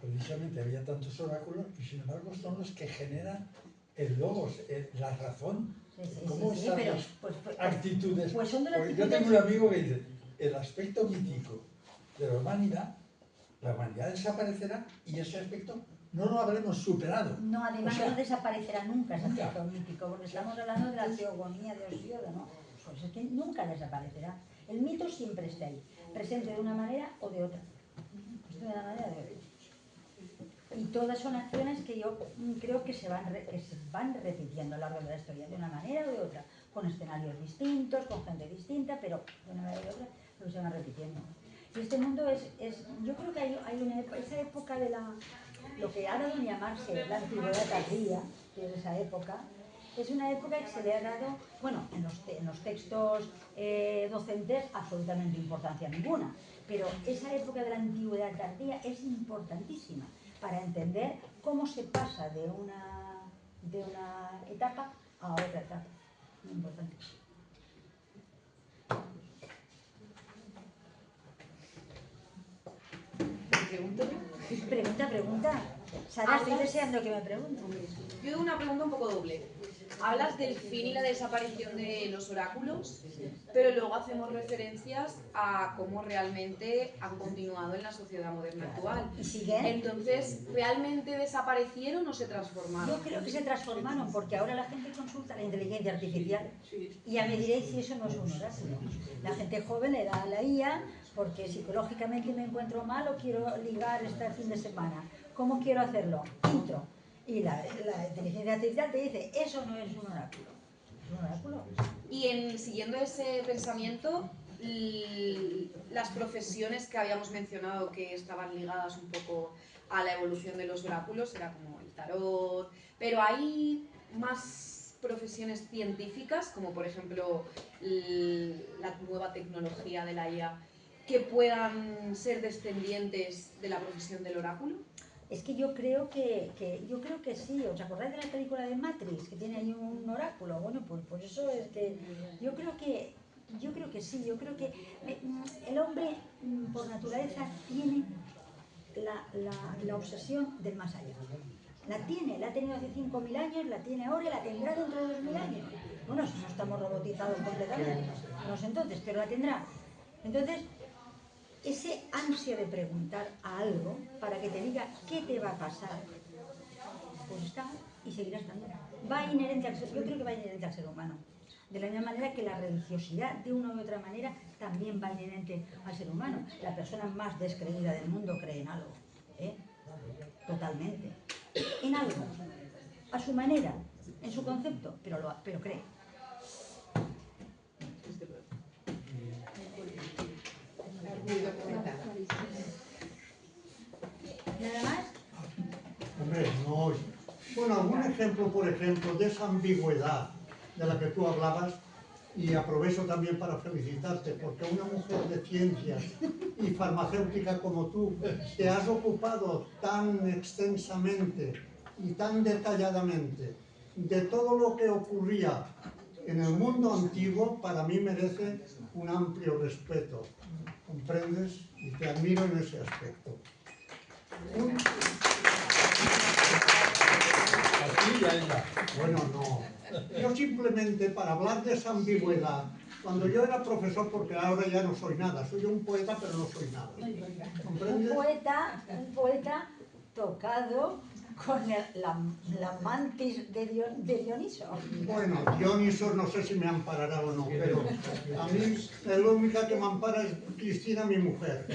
precisamente había tantos oráculos y sin embargo son los que generan el logos, la razón. ¿Cómo están las actitudes? Pues son de las Yo tengo un amigo que dice, el aspecto mítico de la humanidad desaparecerá y ese aspecto no lo habremos superado. No, además O sea, no desaparecerá nunca ese nunca. aspecto mítico, porque estamos hablando de la teogonía de Osíodo, ¿no? Pues es que nunca desaparecerá. El mito siempre está ahí, presente de una manera o de otra. De una manera o de otra. Y todas son acciones que yo creo que se van repitiendo a lo largo de la historia, de una manera o de otra, con escenarios distintos, con gente distinta, pero de una manera o de otra, pero se van repitiendo. Y este mundo yo creo que hay esa época de lo que ha dado en llamarse la antigüedad tardía, que es esa época, es una época que se le ha dado, bueno, en los textos docentes absolutamente importancia ninguna, pero esa época de la antigüedad tardía es importantísima para entender cómo se pasa de una etapa a otra etapa. Muy importante. ¿Pregunto? Pregunta. Sara, estoy deseando que me pregunten. Yo tengo una pregunta un poco doble. hablas del fin y la desaparición de los oráculos, pero luego hacemos referencias a cómo realmente han continuado en la sociedad moderna actual. ¿Y siguen? Entonces, ¿realmente desaparecieron o se transformaron? Yo creo que se transformaron porque ahora la gente consulta la inteligencia artificial y ya me diréis si eso no es un oráculo. La gente joven le da a la IA porque psicológicamente me encuentro mal o quiero ligar este fin de semana. ¿Cómo quiero hacerlo? Intro. Y la inteligencia artificial te dice, eso no es un oráculo. ¿Es un oráculo? Y siguiendo ese pensamiento, las profesiones que habíamos mencionado que estaban ligadas un poco a la evolución de los oráculos, era como el tarot, pero hay más profesiones científicas, como por ejemplo la nueva tecnología de la IA, que puedan ser descendientes de la profesión del oráculo. Es que yo creo que sí. ¿Os acordáis de la película de Matrix que tiene ahí un oráculo? Bueno, pues eso es que yo creo que sí. Yo creo que el hombre por naturaleza tiene la obsesión del más allá. La ha tenido hace 5.000 años, la tiene ahora y la tendrá dentro de 2.000 años. Bueno, si no estamos robotizados completamente, no sé entonces, pero la tendrá. Entonces, ese ansia de preguntar a algo para que te diga qué te va a pasar, pues está y seguirá estando. Yo creo que va inherente al ser humano. De la misma manera que la religiosidad, de una u otra manera, también va inherente al ser humano. La persona más descreída del mundo cree en algo, totalmente. En algo, a su manera, en su concepto, pero cree. ¿Nada más? Hombre, no. Bueno, algún ejemplo, por ejemplo, de esa ambigüedad de la que tú hablabas, y aprovecho también para felicitarte, porque una mujer de ciencias y farmacéutica como tú, te has ocupado tan extensamente y tan detalladamente de todo lo que ocurría en el mundo antiguo, para mí merece un amplio respeto. ¿Comprendes? Y te admiro en ese aspecto. Aquí y a ella. Bueno, no. Yo simplemente, para hablar de esa ambigüedad, cuando yo era profesor, porque ahora ya no soy nada, soy un poeta, pero no soy nada. ¿Comprendes? Un poeta tocado con la mantis de Dioniso. Bueno, Dioniso no sé si me amparará o no, pero a mí la única que me ampara es Cristina, mi mujer.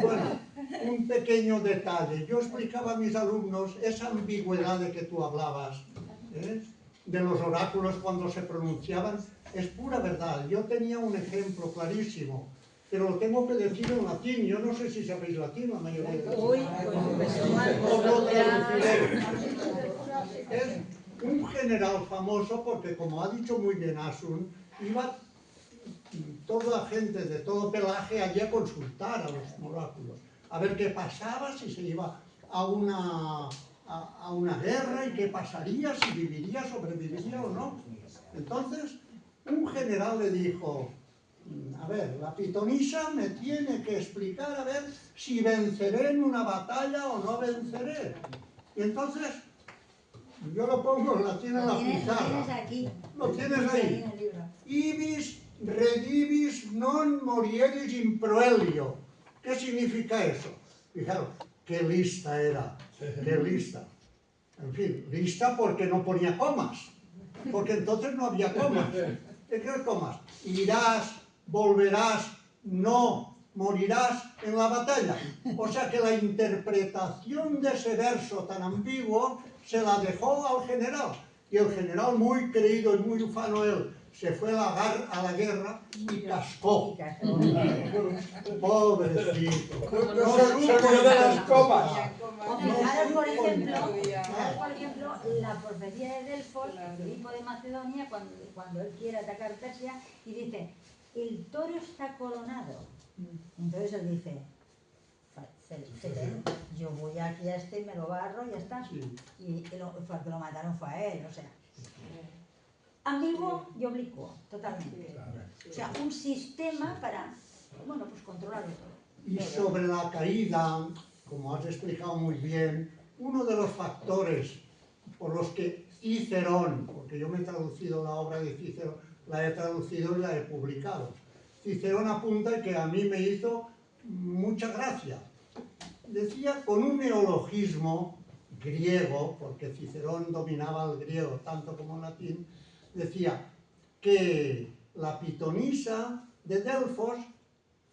Bueno, un pequeño detalle. Yo explicaba a mis alumnos esa ambigüedad de que tú hablabas, de los oráculos cuando se pronunciaban. Es pura verdad. Yo tenía un ejemplo clarísimo, pero lo tengo que decir en latín. Yo no sé si sabéis latín, la mayoría de os lo traduciré. Es un general famoso porque, como ha dicho muy bien Asun, iba toda gente de todo pelaje allí a consultar a los oráculos, a ver qué pasaba si se iba a una guerra y qué pasaría, si viviría, sobreviviría o no. Entonces, un general le dijo, a ver, la pitonisa me tiene que explicar a ver si venceré en una batalla o no venceré. Y entonces, yo lo pongo en latín en la pizarra. Lo tienes ahí. Ibis redivis non morieris in proelio. ¿Qué significa eso? Fijaros, qué lista era, qué lista. En fin, lista porque no ponía comas, porque entonces no había comas. ¿Qué comas? Irás, volverás, no, morirás en la batalla. O sea que la interpretación de ese verso tan ambiguo se la dejó al general. Y el general, muy creído y muy ufano él, se fue a la guerra y cascó. Pobrecito. No se murió de las comas. Fijaros, por ejemplo, la profecía de Delfos, Filipo de Macedonia, cuando él quiere atacar Persia, y dice, el toro está coronado. Entonces él dice, yo voy aquí a este, me lo barro y ya está. Y el que lo mataron fue a él, o sea. Ambiguo y oblicuo, totalmente. O sea, un sistema para, bueno, pues controlarlo todo. Y sobre la caída, como has explicado muy bien, uno de los factores por los que Cicerón, porque yo me he traducido la obra de Cicerón, la he traducido y la he publicado. Cicerón apunta que a mí me hizo mucha gracia. Decía con un neologismo griego, porque Cicerón dominaba el griego tanto como el latín, decía que la pitonisa de Delfos,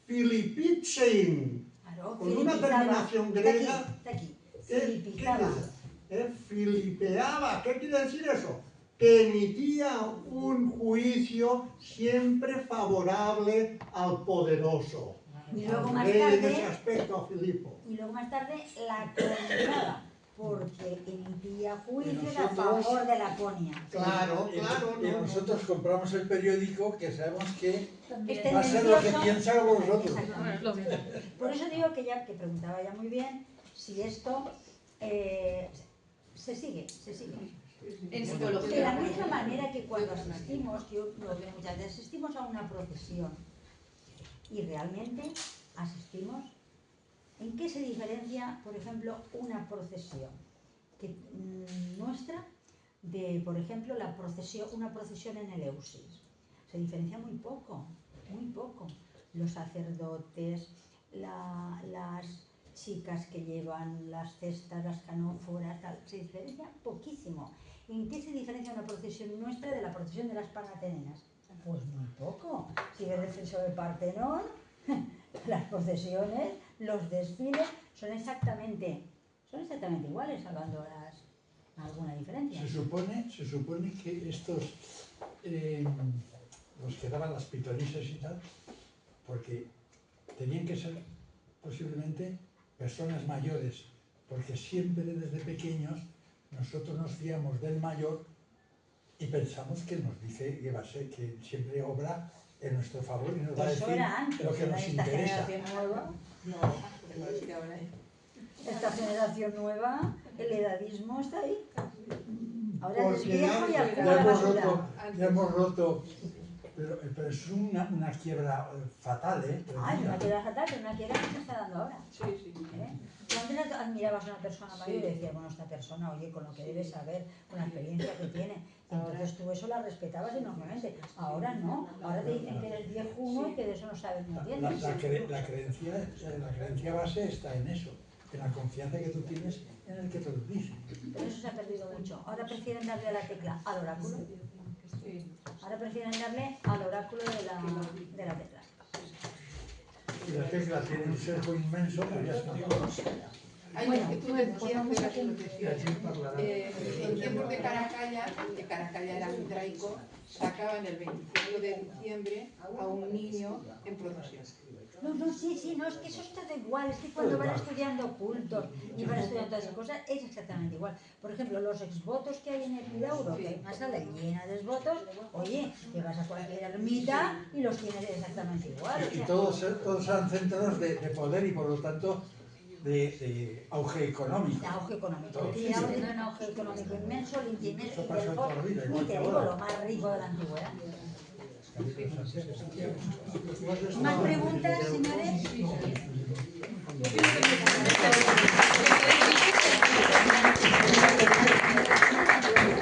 Filipitzein, Claro, con una filipizaba. terminación griega, Está aquí. ¿qué Filipizaba. filipeaba. ¿Qué quiere decir eso? Que emitía un juicio siempre favorable al poderoso. Y luego al más rey en tarde- ese aspecto, a Filipo. Y luego más tarde la condenaba, porque emitía juicios a nosotros- favor de Laconia. Claro, Y claro. no, nosotros compramos el periódico que sabemos que Es va a ser lo que tendencioso. piensan vosotros. Exactamente. Por eso digo que ya que preguntaba ya muy bien si esto se sigue. En De la psicología. misma manera que cuando asistimos, que yo lo veo muchas veces, asistimos a una procesión y realmente asistimos, ¿en qué se diferencia, por ejemplo, una procesión nuestra de, por ejemplo, una procesión en Eleusis? Se diferencia muy poco, muy poco. Los sacerdotes, las chicas que llevan las cestas, las canóforas, tal, se diferencia poquísimo. ¿En qué se diferencia una procesión nuestra de la procesión de las Panatenenas? Pues muy poco. Si ves el censo del Partenón, las procesiones, los desfiles son exactamente iguales, salvando alguna diferencia. Se supone que estos, los que daban las pitonisas y tal, porque tenían que ser posiblemente personas mayores, porque siempre desde pequeños nosotros nos fiamos del mayor y pensamos que nos dice que va a ser, que siempre obra en nuestro favor y nos va a Eso decir era antes, lo que era nos esta interesa. generación nueva. No, pero es que ahora Esta generación nueva, el edadismo está ahí. Ahora es Porque viejo y antes acumula Ya hemos basura. roto, ya hemos roto, pero es una quiebra fatal, Ay, tremenda. una quiebra fatal, pero una quiebra que se está dando ahora. sí, sí. ¿Eh? Tú antes admirabas a una persona mayor y decías, bueno, esta persona, oye, con lo que debe saber, con la experiencia que tiene. Entonces tú eso la respetabas enormemente. Ahora no, ahora te dicen que eres viejuno y que de eso no sabes ni entiendes. La creencia base está en eso, en la confianza que tú tienes en el que te lo dice. Pero eso se ha perdido mucho. Ahora prefieren darle a la tecla al oráculo. Ahora prefieren darle al oráculo de la tecla. Y la tecla tiene un sesgo inmenso, pues ya está. Hay Bueno, que tú pues decías vamos de a las Y procesiones. aquí parlará. En tiempos de Caracalla, que Caracalla era mitraico, sacaban el 25 de diciembre a un niño en procesión. No, sí, no, es que eso está de igual, es que cuando van estudiando cultos y van estudiando todas esas cosas, es exactamente igual. Por ejemplo, los exvotos que hay en Epidauro, que hay una sala llena de exvotos, oye, te vas a cualquier ermita y los tienes exactamente igual. O Y sea, todos eran centros de poder y por lo tanto de auge económico. de auge económico. Todos. Y ahora tiene un auge económico inmenso, inmenso, Eso y pasa toda la vida, ni igual te que digo ahora. lo más rico de la antigüedad. Pues ¿Más preguntas, señores?